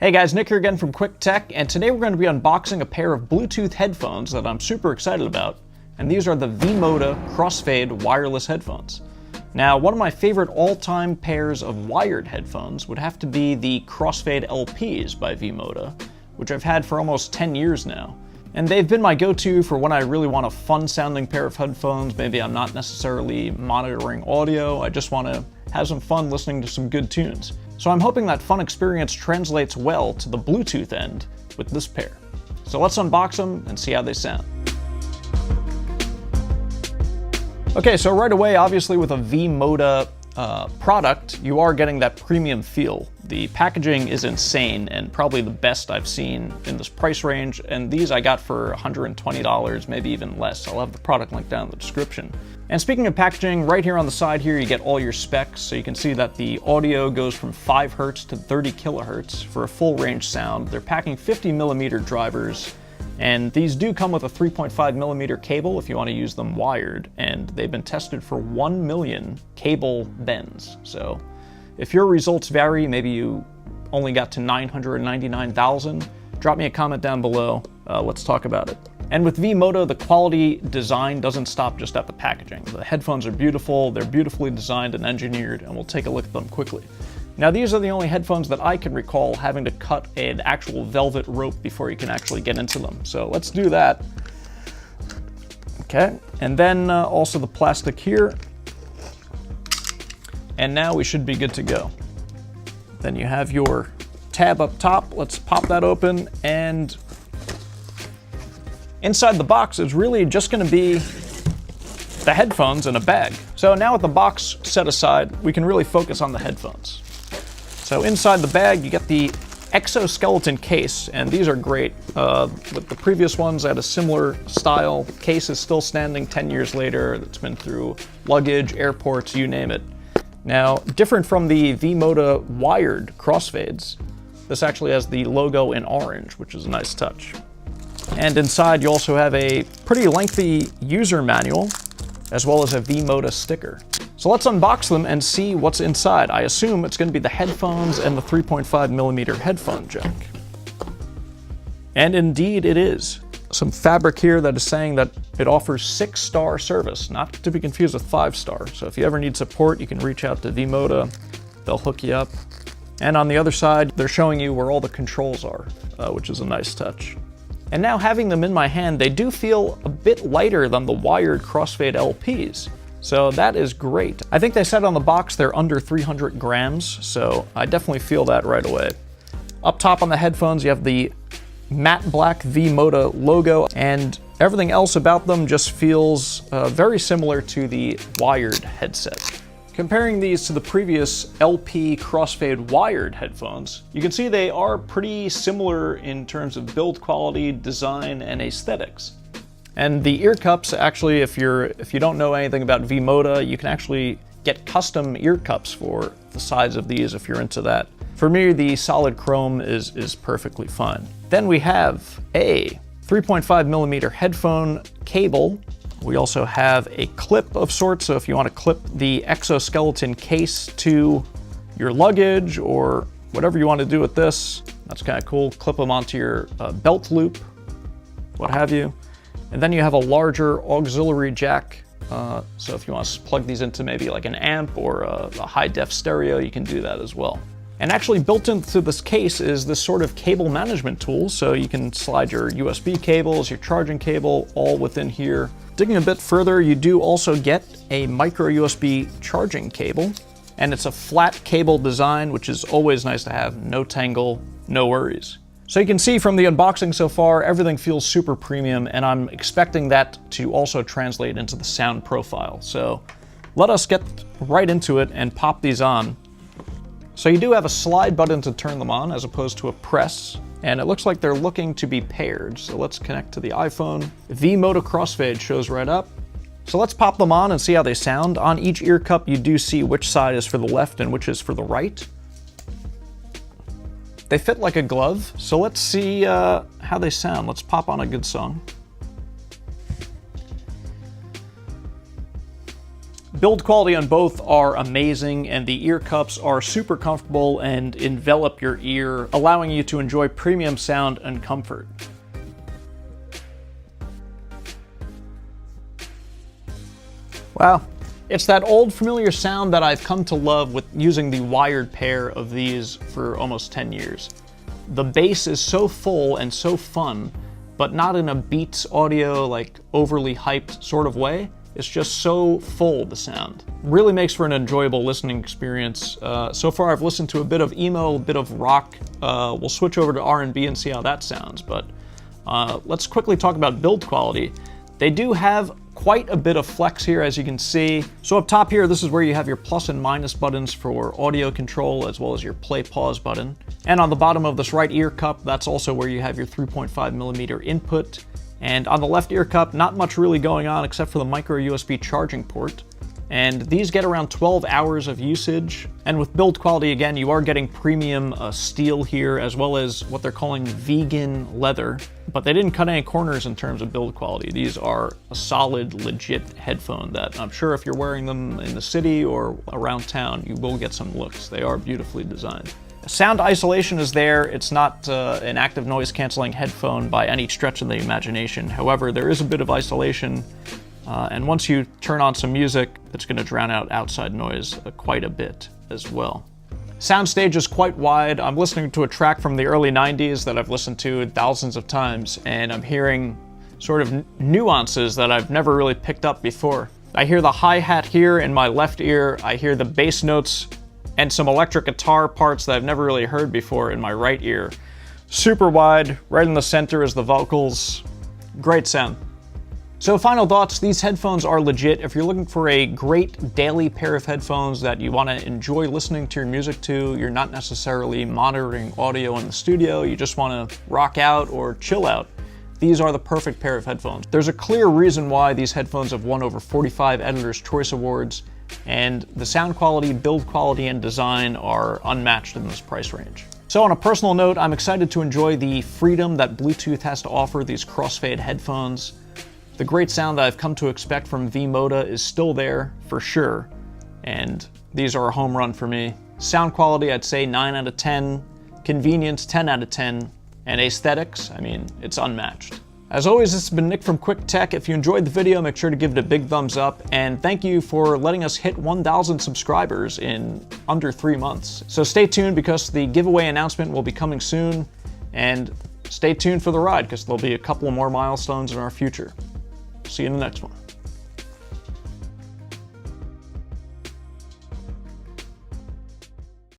Hey guys, Nick here again from Quick Tech, and today we're going to be unboxing a pair of Bluetooth headphones that I'm super excited about, and these are the VMODA Crossfade wireless headphones. Now, one of my favorite all-time pairs of wired headphones would have to be the Crossfade LPs by VMODA, which I've had for almost 10 years now. And they've been my go-to for when I really want a fun-sounding pair of headphones. Maybe I'm not necessarily monitoring audio, I just want to have some fun listening to some good tunes. So I'm hoping that fun experience translates well to the Bluetooth end with this pair. So let's unbox them and see how they sound. Okay, so right away, obviously with a VMODA product, you are getting that premium feel. The packaging is insane and probably the best I've seen in this price range, and these I got for $120, maybe even less. I'll have the product link down in the description. And speaking of packaging, right here on the side here you get all your specs, so you can see that the audio goes from 5 Hz to 30 kHz for a full range sound. They're packing 50mm drivers, and these do come with a 3.5mm cable if you want to use them wired, and they've been tested for 1 million cable bends. So if your results vary, maybe you only got to 999,000, drop me a comment down below, let's talk about it. And with VMODA, the quality design doesn't stop just at the packaging. The headphones are beautiful, they're beautifully designed and engineered, and we'll take a look at them quickly. Now, these are the only headphones that I can recall having to cut an actual velvet rope before you can actually get into them. So let's do that. Okay, and then also the plastic here. And now we should be good to go. Then you have your tab up top. Let's pop that open, and inside the box is really just going to be the headphones in a bag. So now with the box set aside, we can really focus on the headphones. So inside the bag, you get the exoskeleton case, and these are great. With the previous ones, I had a similar style. Case is still standing 10 years later. It's been through luggage, airports, you name it. Now, different from the VMODA wired crossfades, this actually has the logo in orange, which is a nice touch. And inside you also have a pretty lengthy user manual, as well as a VMODA sticker. So let's unbox them and see what's inside. I assume it's going to be the headphones and the 3.5mm headphone jack. And indeed it is. Some fabric here that is saying that it offers 6-star service, not to be confused with 5-star. So if you ever need support, you can reach out to VMODA, they'll hook you up. And on the other side, they're showing you where all the controls are, which is a nice touch. And now having them in my hand, they do feel a bit lighter than the wired Crossfade LPs. So that is great. I think they said on the box they're under 300 grams, so I definitely feel that right away. Up top on the headphones, you have the matte black VMODA logo, and everything else about them just feels very similar to the wired headset. Comparing these to the previous LP Crossfade wired headphones, you can see they are pretty similar in terms of build quality, design, and aesthetics. And the ear cups, actually, if you don't know anything about VMODA, you can actually get custom ear cups for the size of these if you're into that. For me, the solid chrome is perfectly fine. Then we have a 3.5mm headphone cable. We also have a clip of sorts, so if you want to clip the exoskeleton case to your luggage or whatever you want to do with this, that's kind of cool. Clip them onto your belt loop, what have you. And then you have a larger auxiliary jack, so if you want to plug these into maybe like an amp or a high-def stereo, you can do that as well. And actually built into this case is this sort of cable management tool, so you can slide your USB cables, your charging cable, all within here. Digging a bit further, you do also get a micro USB charging cable, and it's a flat cable design, which is always nice to have. No tangle, no worries. So you can see from the unboxing so far, everything feels super premium, and I'm expecting that to also translate into the sound profile. So let us get right into it and pop these on. So you do have a slide button to turn them on as opposed to a press, and it looks like they're looking to be paired. So let's connect to the iPhone. VMODA Crossfade shows right up. So let's pop them on and see how they sound. On each ear cup, you do see which side is for the left and which is for the right. They fit like a glove, so let's see how they sound. Let's pop on a good song. build quality on both are amazing, and the ear cups are super comfortable and envelop your ear, allowing you to enjoy premium sound and comfort. Wow. It's that old familiar sound that I've come to love with using the wired pair of these for almost 10 years. The bass is so full and so fun, but not in a Beats audio, like overly hyped sort of way. It's just so full, the sound. Really makes for an enjoyable listening experience. So far I've listened to a bit of emo, a bit of rock. We'll switch over to R&B and see how that sounds, but let's quickly talk about build quality. They do have quite a bit of flex here, as you can see. So up top here, this is where you have your plus and minus buttons for audio control, as well as your play pause button. And on the bottom of this right ear cup, that's also where you have your 3.5mm input. And on the left ear cup, not much really going on except for the micro USB charging port. And these get around 12 hours of usage. And with build quality, again, you are getting premium steel here, as well as what they're calling vegan leather. But they didn't cut any corners in terms of build quality. These are a solid, legit headphone that I'm sure if you're wearing them in the city or around town, you will get some looks. They are beautifully designed. Sound isolation is there. It's not an active noise canceling headphone by any stretch of the imagination. However, there is a bit of isolation, and once you turn on some music, it's going to drown out outside noise quite a bit as well. Soundstage is quite wide. I'm listening to a track from the early 90s that I've listened to thousands of times, and I'm hearing sort of nuances that I've never really picked up before. I hear the hi-hat here in my left ear. I hear the bass notes and some electric guitar parts that I've never really heard before in my right ear. Super wide, right in the center is the vocals. Great sound. So final thoughts, these headphones are legit. If you're looking for a great daily pair of headphones that you want to enjoy listening to your music to, you're not necessarily monitoring audio in the studio, you just want to rock out or chill out, these are the perfect pair of headphones. There's a clear reason why these headphones have won over 45 Editor's Choice Awards, and the sound quality, build quality, and design are unmatched in this price range. So on a personal note, I'm excited to enjoy the freedom that Bluetooth has to offer these Crossfade headphones. The great sound that I've come to expect from VMODA is still there, for sure, and these are a home run for me. Sound quality, I'd say 9 out of 10. Convenience, 10 out of 10. And aesthetics, I mean, it's unmatched. As always, this has been Nick from Quick Tech. If you enjoyed the video, make sure to give it a big thumbs up, and thank you for letting us hit 1,000 subscribers in under 3 months. So stay tuned because the giveaway announcement will be coming soon, and stay tuned for the ride because there'll be a couple more milestones in our future. See you in the next one.